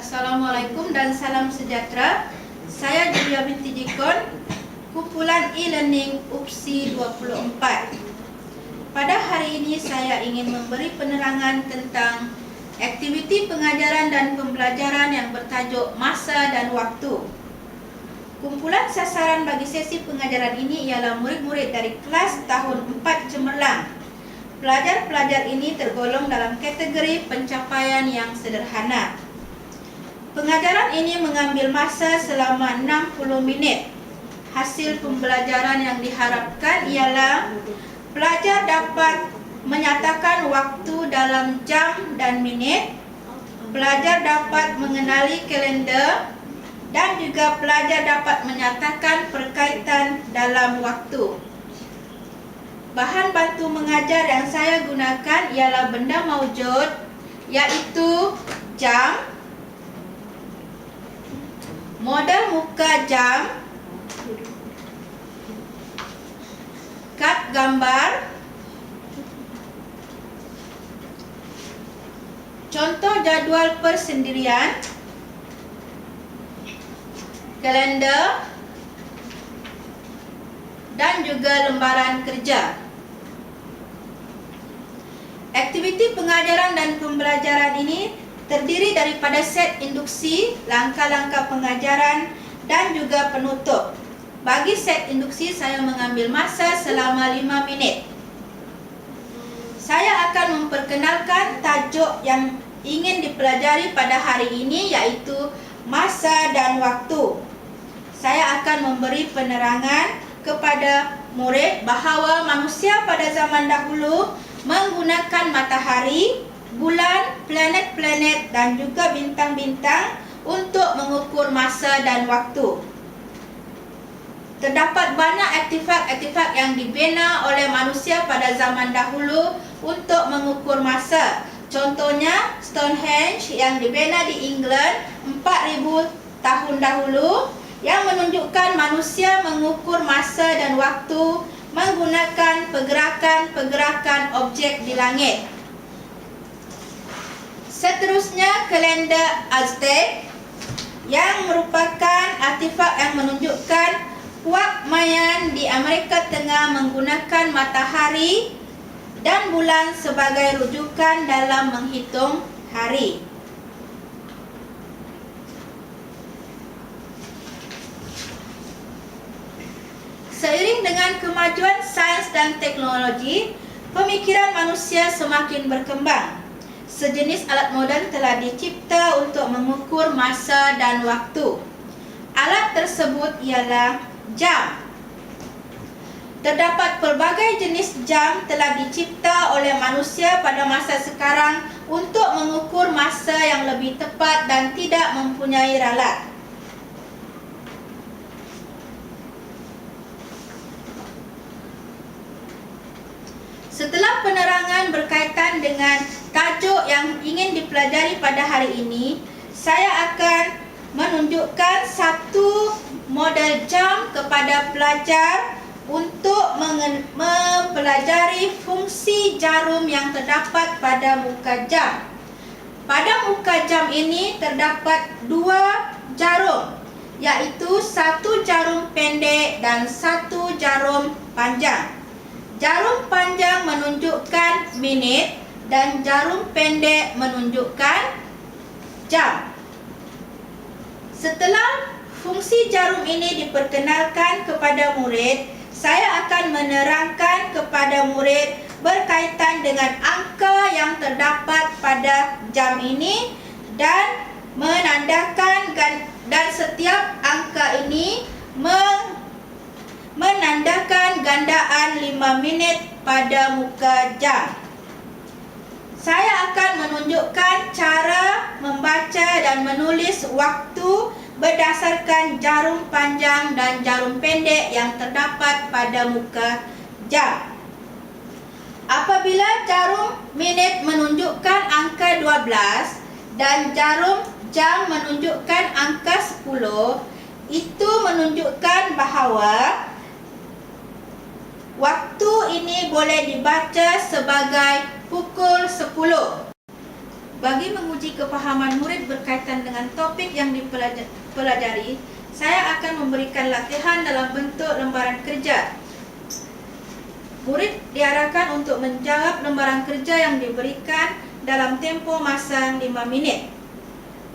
Assalamualaikum dan salam sejahtera. Saya Julia binti Jikon, kumpulan e-learning UPSI 24. Pada hari ini saya ingin memberi penerangan tentang aktiviti pengajaran dan pembelajaran yang bertajuk masa dan waktu. Kumpulan sasaran bagi sesi pengajaran ini ialah murid-murid dari kelas tahun 4 cemerlang. Pelajar-pelajar ini tergolong dalam kategori pencapaian yang sederhana. Pengajaran ini mengambil masa selama 60 minit. Hasil pembelajaran yang diharapkan ialah pelajar dapat menyatakan waktu dalam jam dan minit, pelajar dapat mengenali kalender, dan juga pelajar dapat menyatakan perkaitan dalam waktu. Bahan bantu mengajar yang saya gunakan ialah benda maujud, iaitu jam, model muka jam, kad gambar, contoh jadual persendirian, kalender, dan juga lembaran kerja. Aktiviti pengajaran dan pembelajaran ini terdiri daripada set induksi, langkah-langkah pengajaran, dan juga penutup. Bagi set induksi, saya mengambil masa selama 5 minit. Saya akan memperkenalkan tajuk yang ingin dipelajari pada hari ini, iaitu masa dan waktu. Saya akan memberi penerangan kepada murid bahawa manusia pada zaman dahulu menggunakan matahari, bulan, planet-planet dan juga bintang-bintang untuk mengukur masa dan waktu. Terdapat banyak artefak-artefak yang dibina oleh manusia pada zaman dahulu untuk mengukur masa. Contohnya Stonehenge yang dibina di England 4000 tahun dahulu, yang menunjukkan manusia mengukur masa dan waktu menggunakan pergerakan-pergerakan objek di langit. Seterusnya kalender Aztec yang merupakan artefak yang menunjukkan puak Mayan di Amerika Tengah menggunakan matahari dan bulan sebagai rujukan dalam menghitung hari. Seiring dengan kemajuan sains dan teknologi, pemikiran manusia semakin berkembang. Sejenis alat moden telah dicipta untuk mengukur masa dan waktu. Alat tersebut ialah jam. Terdapat pelbagai jenis jam telah dicipta oleh manusia pada masa sekarang untuk mengukur masa yang lebih tepat dan tidak mempunyai ralat. Setelah penerangan berkaitan dengan tajuk yang ingin dipelajari pada hari ini, saya akan menunjukkan satu model jam kepada pelajar untuk mempelajari fungsi jarum yang terdapat pada muka jam. Pada muka jam ini terdapat dua jarum, iaitu satu jarum pendek dan satu jarum panjang. Jarum panjang menunjukkan minit dan jarum pendek menunjukkan jam. Setelah fungsi jarum ini diperkenalkan kepada murid, saya akan menerangkan kepada murid berkaitan dengan angka yang terdapat pada jam ini dan menandakan dan setiap angka ini menandakan gandaan 5 minit pada muka jam. Saya akan menunjukkan cara membaca dan menulis waktu berdasarkan jarum panjang dan jarum pendek yang terdapat pada muka jam. Apabila jarum minit menunjukkan angka 12 dan jarum jam menunjukkan angka 10, itu menunjukkan bahawa waktu ini boleh dibaca sebagai pukul 10. Bagi menguji kefahaman murid berkaitan dengan topik yang dipelajari, saya akan memberikan latihan dalam bentuk lembaran kerja. Murid diarahkan untuk menjawab lembaran kerja yang diberikan dalam tempoh masa 5 minit.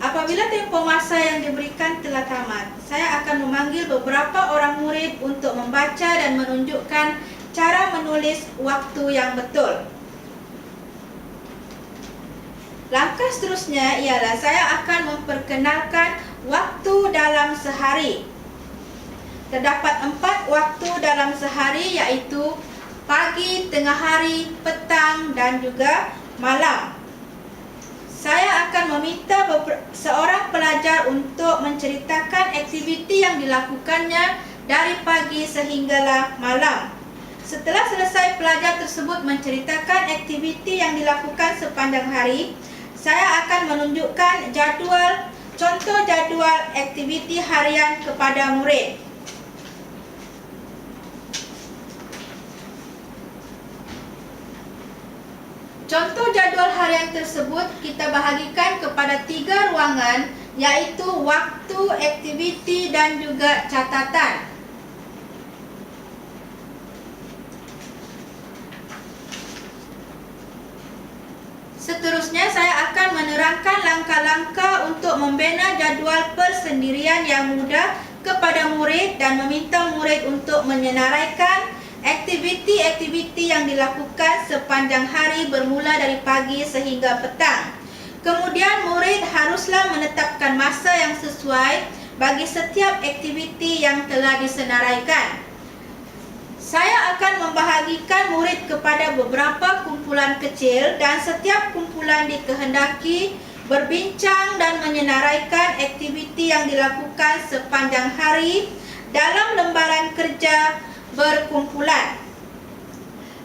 Apabila tempoh masa yang diberikan telah tamat, saya akan memanggil beberapa orang murid untuk membaca dan menunjukkan cara menulis waktu yang betul. Langkah seterusnya ialah saya akan memperkenalkan waktu dalam sehari. Terdapat 4 waktu dalam sehari, iaitu pagi, tengah hari, petang dan juga malam. Saya akan meminta seorang pelajar untuk menceritakan aktiviti yang dilakukannya dari pagi sehinggalah malam. Setelah selesai pelajar tersebut menceritakan aktiviti yang dilakukan sepanjang hari, saya akan menunjukkan contoh jadual aktiviti harian kepada murid. Contoh jadual harian tersebut kita bahagikan kepada 3 ruangan, iaitu waktu, aktiviti dan juga catatan. Seterusnya saya akan menerangkan langkah-langkah untuk membina jadual persendirian yang mudah kepada murid dan meminta murid untuk menyenaraikan aktiviti-aktiviti yang dilakukan sepanjang hari bermula dari pagi sehingga petang. Kemudian murid haruslah menetapkan masa yang sesuai bagi setiap aktiviti yang telah disenaraikan. Saya akan membahagikan murid kepada beberapa kumpulan kecil dan setiap kumpulan dikehendaki berbincang dan menyenaraikan aktiviti yang dilakukan sepanjang hari dalam lembaran kerja berkumpulan.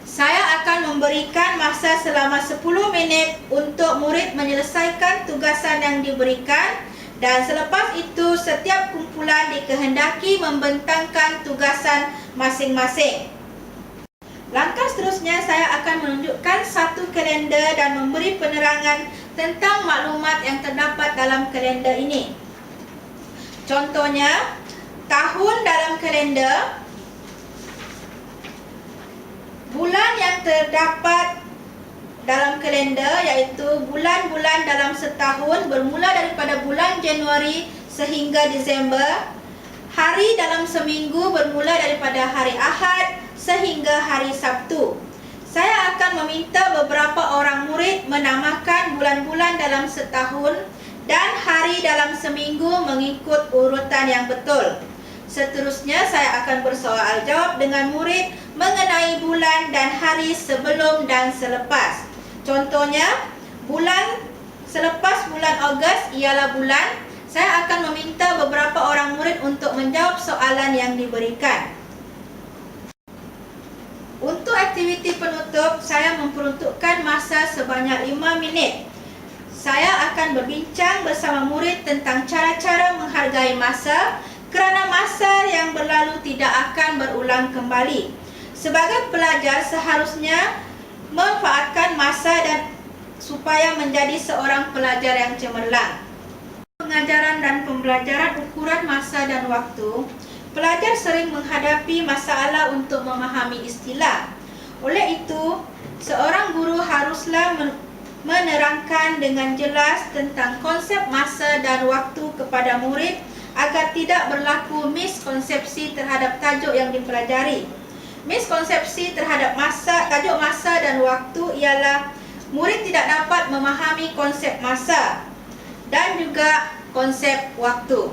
Saya akan memberikan masa selama 10 minit untuk murid menyelesaikan tugasan yang diberikan, dan selepas itu setiap kumpulan dikehendaki membentangkan tugasan masing-masing. Langkah seterusnya saya akan menunjukkan satu kalender dan memberi penerangan tentang maklumat yang terdapat dalam kalender ini. Contohnya, tahun dalam kalender, bulan yang terdapat dalam kalender iaitu bulan-bulan dalam setahun bermula daripada bulan Januari sehingga Disember. Hari dalam seminggu bermula daripada hari Ahad sehingga hari Sabtu. Saya akan meminta beberapa orang murid menamakan bulan-bulan dalam setahun dan hari dalam seminggu mengikut urutan yang betul. Seterusnya saya akan bersoal jawab dengan murid mengenai bulan dan hari sebelum dan selepas. Contohnya, bulan selepas bulan Ogos ialah bulan. Saya akan meminta beberapa orang murid untuk menjawab soalan yang diberikan. Untuk aktiviti penutup, saya memperuntukkan masa sebanyak 5 minit. Saya akan berbincang bersama murid tentang cara-cara menghargai masa, kerana masa yang berlalu tidak akan berulang kembali. Sebagai pelajar seharusnya memanfaatkan masa dan supaya menjadi seorang pelajar yang cemerlang. Pengajaran dan pembelajaran ukuran masa dan waktu, pelajar sering menghadapi masalah untuk memahami istilah. Oleh itu, seorang guru haruslah menerangkan dengan jelas tentang konsep masa dan waktu kepada murid agar tidak berlaku miskonsepsi terhadap tajuk yang dipelajari. Miskonsepsi terhadap tajuk masa dan waktu ialah murid tidak dapat memahami konsep masa dan juga konsep waktu.